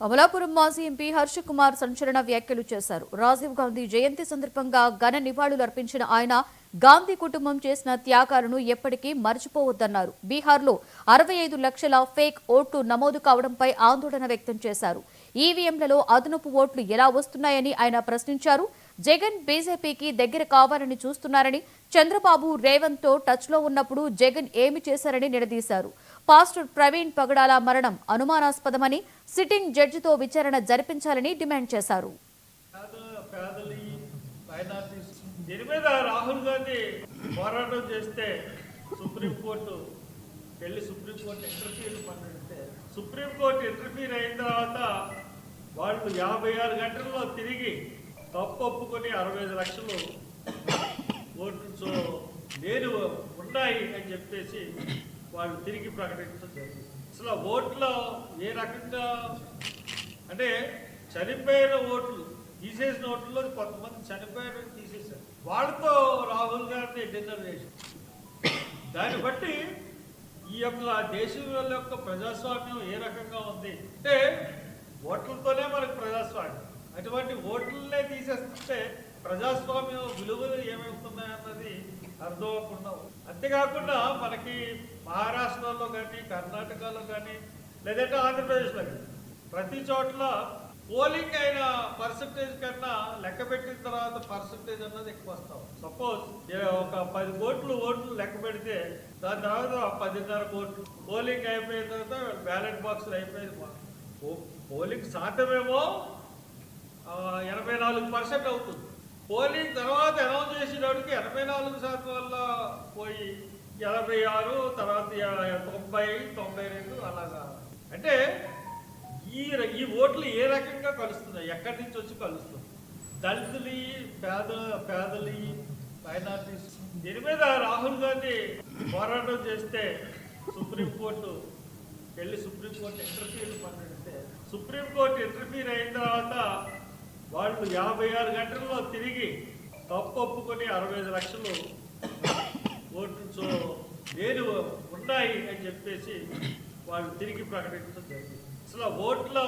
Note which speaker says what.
Speaker 1: అమలాపురం మాజీ ఎంపీ హర్ష కుమార్ సంచలన వ్యాఖ్యలు చేశారు. రాజీవ్ గాంధీ జయంతి సందర్భంగా ఘన నివాళులు అర్పించిన ఆయన గాంధీ కుటుంబం చేసిన త్యాగాలను ఎప్పటికీ మర్చిపోవద్దన్నారు. బీహార్లో 65 లక్షల ఫేక్ ఓట్లు నమోదు కావడంపై ఆందోళన వ్యక్తం చేశారు. ఈవీఎంలలో అదనపు ఓట్లు ఎలా వస్తున్నాయని ఆయన ప్రశ్నించారు. జగన్ బీజేపీకి దగ్గర కావాలని చూస్తున్నారని, చంద్రబాబు రేవంత్ తో టచ్ లో ఉన్నప్పుడు జగన్ ఏమి చేశారని నిలదీశారు. పాస్టర్ ప్రవీణ్ పగడాల మరణం అనుమానాస్పదమని, సిట్టింగ్ జడ్జితో విచారణ జరిపించాలని డిమాండ్ చేశారు.
Speaker 2: దీని మీద రాహుల్ గాంధీ పోరాటం చేస్తే సుప్రీంకోర్టు ఇంటర్ఫీర్ పనిస్తే సుప్రీంకోర్టు ఇంటర్ఫీర్ అయిన తర్వాత వాళ్ళు 56 గంటల్లో తిరిగి తప్పు ఒప్పుకొని 65 లక్షలు ఓట్లు నేను ఉన్నాయి అని చెప్పేసి వాళ్ళు తిరిగి ప్రకటించడం జరిగింది. అసలు ఓట్లో ఏ రకంగా అంటే చనిపోయిన ఓట్లు తీసేసిన ఓట్లలో కొంతమంది చనిపోయారని తీసేశారు. వాళ్ళతో రాహుల్ గాంధీ డిన్నర్ చేశారు. దాన్ని బట్టి ఈ యొక్క దేశం యొక్క ప్రజాస్వామ్యం ఏ రకంగా ఉంది అంటే ఓట్లతోనే మనకు ప్రజాస్వామ్యం. అటువంటి ఓట్లనే తీసేస్తుంటే ప్రజాస్వామ్యం విలువలు ఏమవుతున్నాయన్నది అర్థం అవ్వకుండా. అంతేకాకుండా మనకి మహారాష్ట్రలో కానీ, కర్ణాటకలో కానీ, లేదంటే ఆంధ్రప్రదేశ్లో కానీ ప్రతి చోట్ల పోలింగ్ అయిన పర్సంటేజ్ కన్నా లెక్క పెట్టిన తర్వాత పర్సంటేజ్ అన్నది ఎక్కువ వస్తాం. సపోజ్ ఒక 10 కోట్లు ఓట్లు లెక్క పెడితే దాని తర్వాత 10.5 కోట్లు పోలింగ్ అయిపోయిన తర్వాత బ్యాలెట్ బాక్సులు అయిపోయింది. పోలింగ్ శాతమేమో 84% అవుతుంది. పోలింగ్ తర్వాత అనౌన్స్ చేసేటప్పటికి 84% వల్ల పోయి 86, తర్వాత 90, 92 అలాగా. అంటే ఈ ఓట్లు ఏ రకంగా కలుస్తున్నాయి, ఎక్కడి నుంచి వచ్చి కలుస్తుంది? దళితులు, పేదలు, మైనార్టీస్. దీని మీద రాహుల్ గాంధీ పోరాటం చేస్తే సుప్రీంకోర్టు ఇంటర్ఫీర్ పనిస్తే సుప్రీంకోర్టు ఇంటర్ఫీర్ అయిన తర్వాత వాళ్ళు 56 గంటల్లో తిరిగి తప్పు ఒప్పుకొని 65 లక్షలు ఓట్లు నేను ఉన్నాయి అని చెప్పేసి వాళ్ళు తిరిగి ప్రకటించడం జరిగింది. అసలు ఓట్ల